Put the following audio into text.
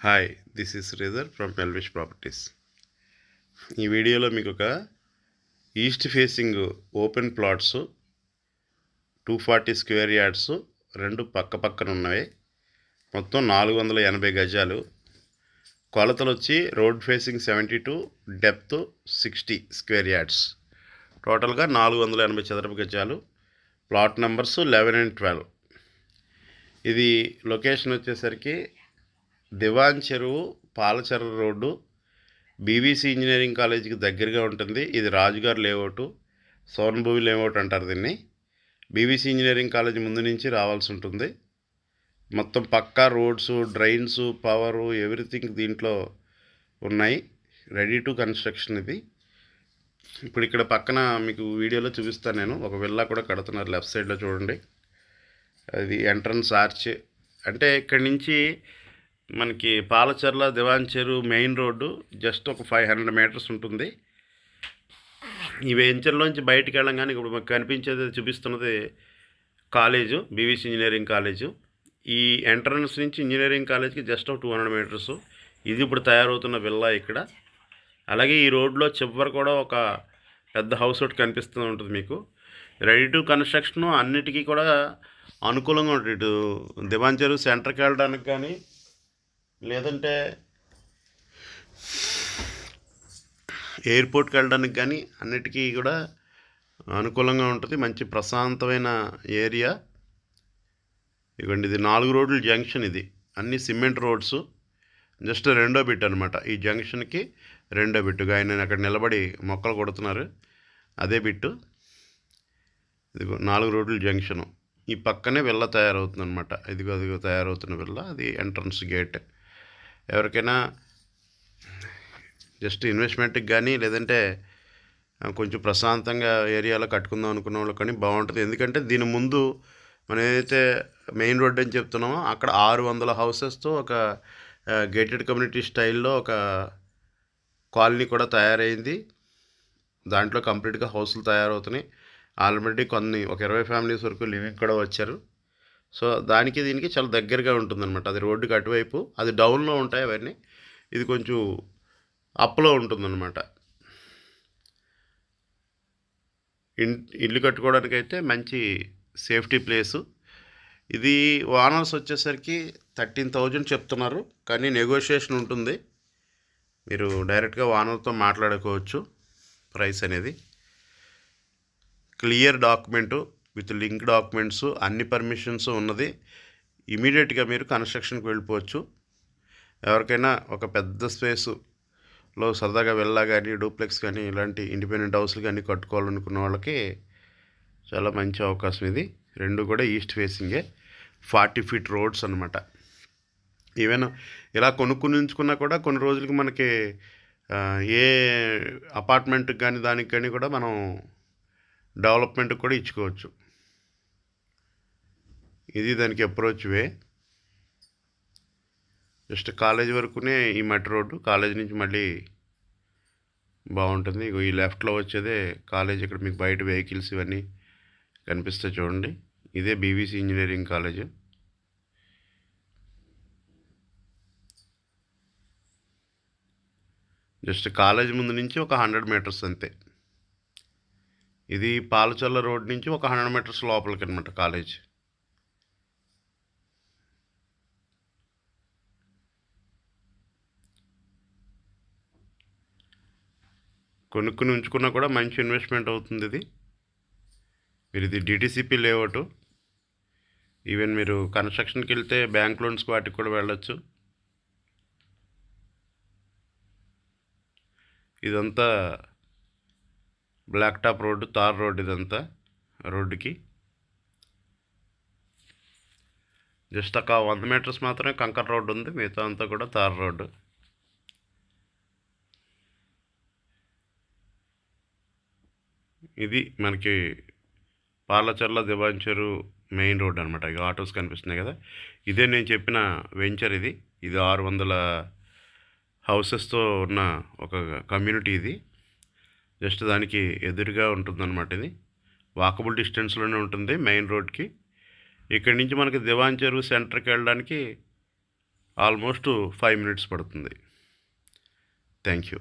Hi, this is Sridhar from Elvish properties. ఈ వీడియోలో మీకు ఒక east facing open plots 240 square yards రెండు పక్క పక్కన ఉన్నాయి. మొత్తం 480 గజాలు. కొలతలు వచ్చి road facing 72, depth 60 square yards. టోటల్గా 480 చదరపు గజాలు. Plot numbers 11 and 12. ఇది లొకేషన్ వచ్చేసరికి దివాన్ చెరువు, పాలచెర్ల రోడ్డు, బీవీసీ ఇంజనీరింగ్ కాలేజీకి దగ్గరగా ఉంటుంది. ఇది రాజుగారు లేఅవుట్, సోన్భూమి లేఅవుట్ అంటారు దీన్ని. బీవీసీ ఇంజనీరింగ్ కాలేజీ ముందు నుంచి రావాల్సి ఉంటుంది. మొత్తం పక్కా రోడ్స్, డ్రైన్స్, పవరు, ఎవ్రీథింగ్ దీంట్లో ఉన్నాయి. రెడీ టు కన్స్ట్రక్షన్ ఇది. ఇప్పుడు ఇక్కడ పక్కన మీకు వీడియోలో చూపిస్తాను నేను. ఒక విల్లా కూడా కడుతున్నారు లెఫ్ట్ సైడ్లో చూడండి. అది ఎంట్రన్స్ ఆర్చ్. అంటే ఇక్కడి నుంచి మనకి పాలచెర్ల దివాన్ చెరువు మెయిన్ రోడ్డు జస్ట్ ఒక 500 మీటర్స్ ఉంటుంది. ఈ వెంచర్లోంచి బయటికి వెళ్ళంగానే ఇప్పుడు మాకు కనిపించేది చూపిస్తున్నది కాలేజు, బీవీసీ ఇంజనీరింగ్ కాలేజు. ఈ ఎంట్రన్స్ నుంచి ఇంజనీరింగ్ కాలేజ్కి జస్ట్ ఒక 200 మీటర్స్. ఇది ఇప్పుడు తయారవుతున్న విల్లా ఇక్కడ. అలాగే ఈ రోడ్లో చివరి కూడా ఒక పెద్ద హౌస్ ఒకటి కనిపిస్తూ ఉంటుంది మీకు. రెడీ టు కన్స్ట్రక్షన్, అన్నిటికీ కూడా అనుకూలంగా ఉంటుంది. ఇటు దివాన్ చెరువు సెంటర్కి వెళ్ళడానికి కానీ, లేదంటే ఎయిర్పోర్ట్కి వెళ్ళడానికి కానీ అన్నిటికీ కూడా అనుకూలంగా ఉంటుంది. మంచి ప్రశాంతమైన ఏరియా. ఇవ్వండి, ఇది 4 రోడ్ల జంక్షన్. ఇది అన్ని సిమెంట్ రోడ్స్. జస్ట్ రెండో బిట్ అనమాట. ఈ జంక్షన్కి రెండో బిట్టుగా ఆయన అక్కడ నిలబడి మొక్కలు కొడుతున్నారు, అదే బిట్టు. ఇది 4 రోడ్ల జంక్షను. ఈ పక్కనే విల్ల తయారవుతుంది అనమాట. ఇదిగో తయారవుతున్న విల్ల, అది ఎంట్రన్స్ గేట్. ఎవరికైనా జస్ట్ ఇన్వెస్ట్మెంట్కి కానీ, లేదంటే కొంచెం ప్రశాంతంగా ఏరియాలో కట్టుకుందాం అనుకున్న వాళ్ళకి కానీ బాగుంటుంది. ఎందుకంటే దీని ముందు మనం ఏదైతే మెయిన్ రోడ్ అని చెప్తున్నామో అక్కడ 600 హౌసెస్తో ఒక గేటెడ్ కమ్యూనిటీ స్టైల్లో ఒక కాలనీ కూడా తయారైంది. దాంట్లో కంప్లీట్గా హౌస్లు తయారవుతున్నాయి. ఆల్రెడీ ఒక 20 ఫ్యామిలీస్ వరకు లివింగ్ కూడా వచ్చారు. సో దానికి దీనికి చాలా దగ్గరగా ఉంటుందన్నమాట. అది రోడ్డుకి అటువైపు, అది డౌన్లో ఉంటాయి అవన్నీ. ఇది కొంచెం అప్లో ఉంటుందన్నమాట. ఇల్లు కట్టుకోవడానికైతే మంచి సేఫ్టీ ప్లేసు. ఇది ఓనర్స్ వచ్చేసరికి 13,000 చెప్తున్నారు, కానీ నెగోషియేషన్ ఉంటుంది. మీరు డైరెక్ట్గా ఓనర్తో మాట్లాడుకోవచ్చు ప్రైస్ అనేది. Clear document with link documents, అన్ని పర్మిషన్స్ ఉన్నది. ఇమీడియట్గా మీరు కన్స్ట్రక్షన్కి వెళ్ళిపోవచ్చు. ఎవరికైనా ఒక పెద్ద స్పేస్లో సరదాగా వెళ్ళా కానీ, డూప్లెక్స్ కానీ, ఇలాంటి ఇండిపెండెంట్ హౌస్లు కానీ కట్టుకోవాలనుకున్న వాళ్ళకి చాలా మంచి అవకాశం ఇది. రెండు కూడా ఈస్ట్ ఫేసింగే, 40 feet రోడ్స్ అనమాట. ఈవెన్ ఇలా కొనుక్కుని ఉంచుకున్నా కూడా కొన్ని రోజులకి మనకి ఏ అపార్ట్మెంట్కి కానీ దానికి కానీ కూడా మనం డెవలప్మెంట్కి కూడా ఇచ్చుకోవచ్చు. ఇది దానికి అప్రోచ్ వే. జస్ట్ కాలేజ్ వరకునే ఈ మట్టి రోడ్డు. కాలేజ్ నుంచి మళ్ళీ బాగుంటుంది. ఈ లెఫ్ట్లో వచ్చేదే కాలేజ్. ఇక్కడ మీకు బయట వెహికల్స్ ఇవన్నీ కనిపిస్తాయి చూడండి. ఇదే BVC engineering college. Just college ముందు నుంచి ఒక 100 మీటర్స్ అంతే. ఇది పాలచెర్ల రోడ్ నుంచి ఒక 100 మీటర్స్ లోపలికి అనమాట కాలేజ్. కొనుక్కుని ఉంచుకున్నా కూడా మంచి ఇన్వెస్ట్మెంట్ అవుతుంది ఇది. మీరు ఇది డిటిసిపి లేఅవుట్. ఈవెన్ మీరు కన్స్ట్రక్షన్కి వెళ్తే బ్యాంక్ లోన్స్కి వాటికి కూడా వెళ్ళొచ్చు. ఇదంతా black top road, tar road. ఇదంతా రోడ్డుకి జస్ట్ ఒక 100 మీటర్స్ మాత్రమే కంకర్ రోడ్డు ఉంది, మిగతా అంతా కూడా తార్ రోడ్డు. ఇది మనకి పాలచెర్ల దివాన్ చెరువు మెయిన్ రోడ్ అనమాట. ఇక ఆటోస్ కనిపిస్తున్నాయి కదా, ఇదే నేను చెప్పిన వెంచర్. ఇది 600 హౌసెస్తో ఉన్న ఒక కమ్యూనిటీ ఇది. జస్ట్ దానికి ఎదురుగా ఉంటుందన్నమాట. ఇది వాకబుల్ డిస్టెన్స్లోనే ఉంటుంది మెయిన్ రోడ్కి. ఇక్కడి నుంచి మనకి దివాన్ చెరువు సెంటర్కి వెళ్ళడానికి ఆల్మోస్ట్ 5 మినిట్స్ పడుతుంది. Thank you.